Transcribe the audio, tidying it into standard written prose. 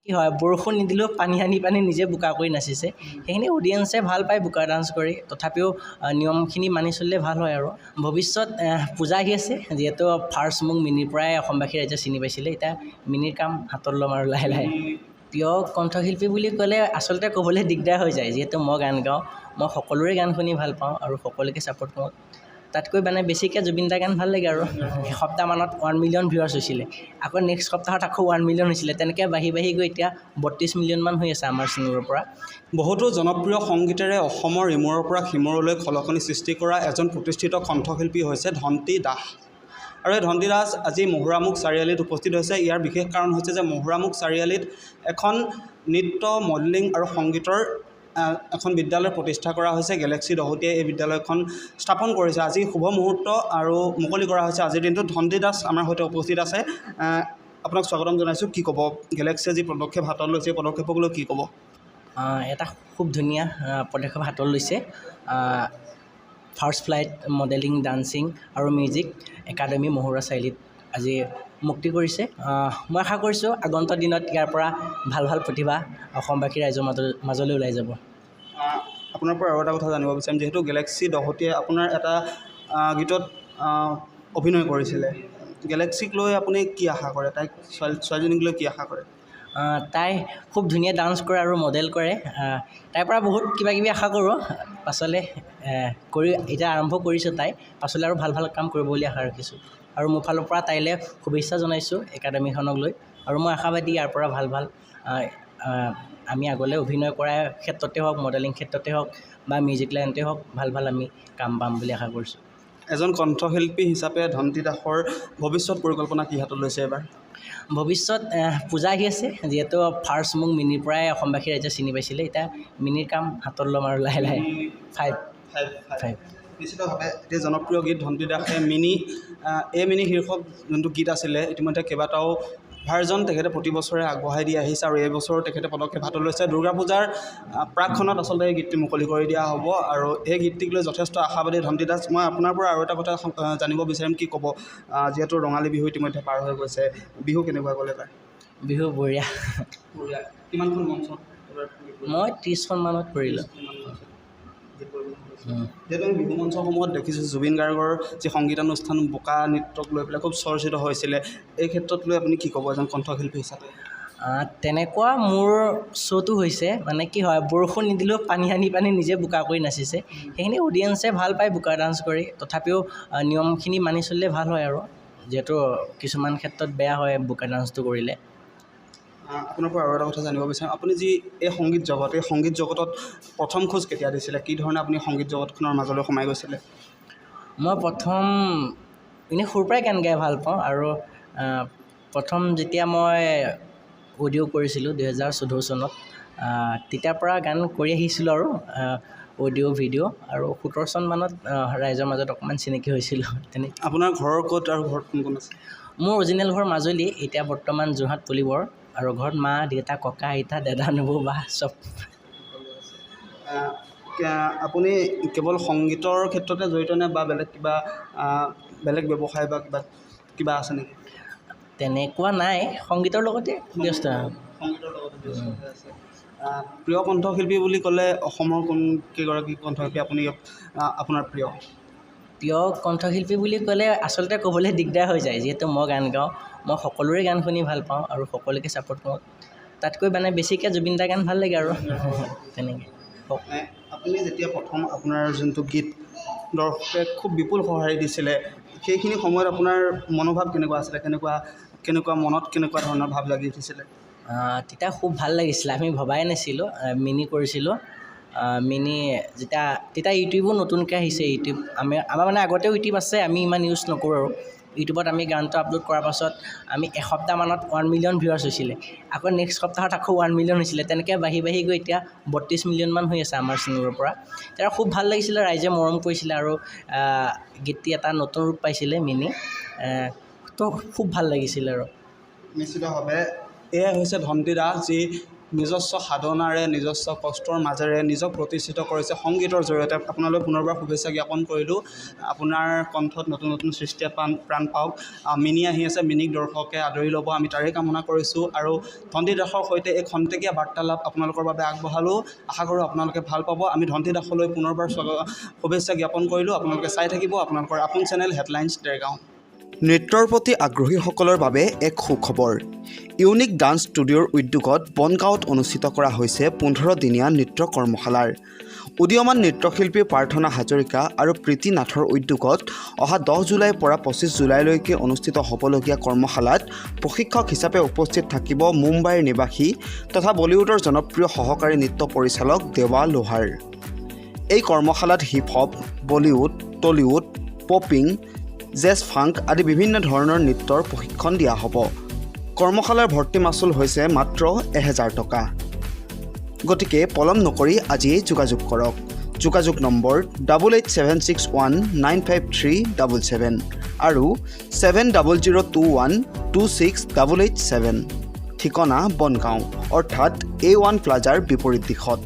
কি হয় বৰষুণ নিদিলেও পানী আনি নিজে বোকা কৰি নাচিছে সেইখিনি অডিয়েঞ্চে ভাল পায় বোকা ডান্স কৰি তথাপিও নিয়মখিনি মানি চলিলে ভাল হয় আৰু ভৱিষ্যত পূজা আহি আছে যিহেতু ফাৰ্ষ্ট মোক মিনিৰ পৰাই অসমবাসী ৰাইজে চিনি পাইছিলে এতিয়া মিনিৰ কাম হাতত ল'ম আৰু লাহে লাহে প্ৰিয় কণ্ঠশিল্পী বুলি ক'লে আচলতে ক'বলৈ দিগদাৰ হৈ যায় যিহেতু মই গান গাওঁ মই সকলোৰে গান শুনি ভাল পাওঁ আৰু সকলোকে ছাপোৰ্ট কৰোঁ তাতকৈ বেছিকৈ জুবিন দাৰ গান ভাল লাগে আৰু এসপ্তাহমানত 1 মিলিয়ন ভিউৱাৰ্ছ হৈছিলে আকৌ নেক্সট সপ্তাহত আকৌ 1 মিলিয়ন হৈছিলে তেনেকৈ বাঢ়ি গৈ এতিয়া 32 মিলিয়নমান হৈ আছে আমাৰ চেনেলৰ পৰা বহুতো জনপ্ৰিয় সংগীতেৰে অসমৰ ইমূৰৰ পৰা সিমূৰলৈ খলকনি সৃষ্টি কৰা এজন প্ৰতিষ্ঠিত কণ্ঠশিল্পী হৈছে ধন্তি দাস আৰু এই ধন্তি দাস আজি মহুৰামুখ চাৰিআলিত উপস্থিত হৈছে ইয়াৰ বিশেষ কাৰণ হৈছে যে মহুৰামুখ চাৰিআলিত এখন নৃত্য মডেলিং আৰু সংগীতৰ এখন বিদ্যালয় প্ৰতিষ্ঠা কৰা হৈছে গেলেক্সি দহোটীয়ে এই বিদ্যালয়খন স্থাপন কৰিছে আজি শুভ মুহূৰ্ত আৰু মুকলি কৰা হৈছে আজিৰ দিনটোত ধন্তি দাস আমাৰ সৈতে উপস্থিত আছে আপোনাক স্বাগতম জনাইছোঁ কি ক'ব গেলেক্সিয়ে যি পদক্ষেপ হাতত লৈছে এই পদক্ষেপক লৈ কি ক'ব এটা খুব ধুনীয়া পদক্ষেপ হাতত লৈছে ফাৰ্ষ্ট ফ্লাইট মডেলিং ডান্সিং আৰু মিউজিক একাডেমি মহুৰা চাৰিআলিত আজি মুক্তি কৰিছে মই আশা কৰিছোঁ আগন্তুক দিনত ইয়াৰ পৰা ভাল প্ৰতিভা অসমবাসী ৰাইজৰ মাজলৈ ওলাই যাব আপোনাৰ পৰা আৰু এটা কথা জানিব বিচাৰিম যিহেতু গেলেক্সি দহোটীয়ে আপোনাৰ এটা গীতত অভিনয় কৰিছিলে গেলেক্সিক লৈ আপুনি কি আশা কৰে তাইক ছোৱালীজনীক লৈ কি আশা কৰে তাই খুব ধুনীয়া ডান্স কৰে আৰু মডেল কৰে তাইৰ পৰা বহুত কিবাকিবি আশা কৰোঁ পাছলৈ এতিয়া আৰম্ভ কৰিছোঁ তাই পাছলৈ আৰু ভাল কাম কৰিব বুলি আশা ৰাখিছোঁ আৰু মোৰ ফালৰ পৰা তাইলৈ শুভেচ্ছা জনাইছোঁ একাডেমীখনক লৈ আৰু মই আশাবাদী ইয়াৰ পৰা ভাল আমি আগলৈ অভিনয় কৰাৰ ক্ষেত্ৰতে হওক মডেলিং ক্ষেত্ৰতে হওক বা মিউজিক লাইনতে হওক ভাল আমি কাম পাম বুলি আশা কৰিছোঁ এজন কণ্ঠশিল্পী হিচাপে ধন্তি দাসৰ ভৱিষ্যত পৰিকল্পনা কি হাতত লৈছে এবাৰ ভৱিষ্যত পূজা আহি আছে যিহেতু ফাৰ্ষ্ট মোক মিনিৰ পৰাই অসমবাসী ৰাইজে চিনি পাইছিলে এতিয়া মিনিৰ কাম হাতত ল'ম আৰু লাহে লাহে 5 নিশ্চিতভাৱে এতিয়া জনপ্ৰিয় গীত ধন্তি দাসে এই মিনি শীৰ্ষক যোনটো গীত আছিলে ইতিমধ্যে কেইবাটাও ভাৰ্জন তেখেতে প্ৰতি বছৰে আগবঢ়াই দি আহিছে আৰু এই বছৰো তেখেতে পদক্ষেপ হাতত লৈছে দুৰ্গা পূজাৰ প্ৰাকখনত আচলতে এই গীতটি মুকলি কৰি দিয়া হ'ব আৰু এই গীতটিক লৈ যথেষ্ট আশাবাদী ধন্তি দাস মই আপোনাৰ পৰা আৰু এটা কথা জানিব বিচাৰিম কি ক'ব যিহেতু ৰঙালী বিহু ইতিমধ্যে পাৰ হৈ গৈছে বিহু কেনেকুৱা গ'লে পায় বিহু বঢ়িয়া কিমানখন মঞ্চত মই 30খন মানত কৰিলোঁ যিহেতু আমি বিহু মঞ্চসমূহত দেখিছোঁ জুবিন গাৰ্গৰ যি সংগীতানুষ্ঠান বোকা নৃত্যক লৈ পেলাই খুব চৰ্চিত হৈছিলে এই ক্ষেত্ৰত লৈ আপুনি কি ক'ব এজন কণ্ঠশিল্পী হিচাপে তেনেকুৱা মোৰ শ্ব'টো হৈছে মানে কি হয় বৰষুণ নিদিলেও পানী আনি নিজে বোকা কৰি নাচিছে সেইখিনি অডিয়েঞ্চে ভাল পায় বোকা ডান্স কৰি তথাপিও নিয়মখিনি মানি চলিলে ভাল হয় আৰু যিহেতু কিছুমান ক্ষেত্ৰত বেয়া হয় বোকা ডান্সটো কৰিলে আপোনাৰ পৰা আৰু এটা কথা জানিব বিচাৰিম আপুনি যি এই সংগীত জগতত প্ৰথম খোজ কেতিয়া দিছিলে কি ধৰণে আপুনি সংগীত জগতখনৰ মাজলৈ সোমাই গৈছিলে মই প্ৰথম এনেই সৰুৰ পৰাই গান গাই ভাল পাওঁ আৰু প্ৰথম যেতিয়া মই অডিঅ' কৰিছিলোঁ 2014 চনত তেতিয়াৰ পৰা গান কৰি আহিছিলোঁ আৰু অডিঅ' ভিডিঅ' আৰু 17 চনমানত ৰাইজৰ মাজত অকণমান চিনাকি হৈছিলোঁ তেনে আপোনাৰ ঘৰৰ ক'ত আৰু ঘৰত কোন আছে মোৰ অৰিজিনেল ঘৰ মাজুলী এতিয়া বৰ্তমান যোৰহাট পুলিবৰ আৰু ঘৰত মা দেউতা ককা আইতা দাদা নবৌ বা চব আপুনি কেৱল সংগীতৰ ক্ষেত্ৰতে জড়িত নে বা বেলেগ ব্যৱসায় বা কিবা আছে নেকি তেনেকুৱা নাই সংগীতৰ লগতে ব্যস্ত সংগীতৰ লগতে ব্যস্ত আছে প্ৰিয় কণ্ঠশিল্পী বুলি ক'লে অসমৰ কোন কেইগৰাকী কণ্ঠশিল্পী আপুনি আপোনাৰ প্ৰিয় কণ্ঠশিল্পী বুলি ক'লে আচলতে ক'বলৈ দিগদাৰ হৈ যায় যিহেতু মই গান গাওঁ মই সকলোৰে গান শুনি ভাল পাওঁ আৰু সকলোকে ছাপোৰ্ট কৰোঁ তাতকৈ বেছিকৈ জুবিন দাৰ গান ভাল লাগে আৰু তেনেকৈ আপুনি যেতিয়া প্ৰথম আপোনাৰ যোনটো গীত দৰ্শকে খুব বিপুল সঁহাৰি দিছিলে সেইখিনি সময়ত আপোনাৰ মনোভাৱ কেনেকুৱা আছিলে কেনেকুৱা মনত কেনেকুৱা ধৰণৰ ভাৱ লাগি উঠিছিলে তেতিয়া খুব ভাল লাগিছিলে আমি ভবাই নাছিলোঁ মিনি কৰিছিলোঁ মিনি তেতিয়া ইউটিউবো নতুনকৈ আহিছে আমাৰ মানে আগতেও ইউটিউব আছে আমি ইমান ইউজ নকৰোঁ আৰু ইউটিউবত আমি গানটো আপলোড কৰাৰ পাছত আমি এসপ্তাহমানত 1 মিলিয়ন ভিউৱাৰ্ছ হৈছিলে আকৌ নেক্সট সপ্তাহত আকৌ 1 মিলিয়ন হৈছিলে তেনেকৈ বাঢ়ি গৈ এতিয়া 32 মিলিয়নমান হৈ আছে আমাৰ চেনেলৰ পৰা তেতিয়া খুব ভাল লাগিছিলে ৰাইজে মৰম কৰিছিলে আৰু গীতটি এটা নতুন ৰূপ পাইছিলে মিনি তো খুব ভাল লাগিছিলে আৰু নিশ্চিতভাৱে এয়াই হৈছে ধন্তি দাস যি নিজস্ব সাধনাৰে নিজস্ব কষ্টৰ মাজেৰে নিজক প্ৰতিষ্ঠিত কৰিছে সংগীতৰ জৰিয়তে। আপোনালৈ পুনৰবাৰ শুভেচ্ছা জ্ঞাপন কৰিলোঁ। আপোনাৰ কণ্ঠত নতুন নতুন সৃষ্টিয়ে প্ৰাণ পাওক। মিনি আহি আছে, মিনিক দৰ্শকে আদৰি ল'ব, আমি তাৰেই কামনা কৰিছোঁ। আৰু ধন্তী দাসৰ সৈতে এই খন্তেকীয়া বাৰ্তালাপ আপোনালোকৰ বাবে আগবঢ়ালোঁ। আশা কৰোঁ আপোনালোকে ভাল পাব। আমি ধন্তী দাসলৈ পুনৰবাৰ শুভেচ্ছা জ্ঞাপন কৰিলোঁ। আপোনালোকে চাই থাকিব আপোনালোকৰ আপোন চেনেল হেডলাইনছ দেৰগাঁও। নৃত্যৰ প্ৰতি আগ্ৰহীসকলৰ বাবে এক সুখবৰ। ইউনিক ডান্স ষ্টুডিঅ'ৰ উদ্যোগত বনগাঁৱত অনুষ্ঠিত কৰা হৈছে 15 দিনীয়া নৃত্য কৰ্মশালাৰ। উদীয়মান নৃত্যশিল্পী প্ৰাৰ্থনা হাজৰিকা আৰু প্ৰীতি নাথৰ উদ্যোগত অহা 10 জুলাইৰ পৰা 25 জুলাইলৈকে অনুষ্ঠিত হ'বলগীয়া কৰ্মশালাত প্ৰশিক্ষক হিচাপে উপস্থিত থাকিব মুম্বাইৰ নিবাসী তথা বলিউডৰ জনপ্ৰিয় সহকাৰী নৃত্য পৰিচালক দেৱা লোহাৰ। এই কৰ্মশালাত hip hop, Bollywood, Tollywood, popping, jazz funk আদি বিভিন্ন ধৰণৰ নৃত্যৰ প্ৰশিক্ষণ দিয়া হ'ব। কৰ্মশালাৰ ভৰ্তি মাচুল হৈছে মাত্ৰ 1000 টকা। গতিকে পলম নকৰি আজিয়েই যোগাযোগ কৰক। যোগাযোগ নম্বৰ 8876195377 আৰু 7002126887। ঠিকনা বনগাঁও অৰ্থাৎ A1 প্লাজাৰ বিপৰীত দিশত।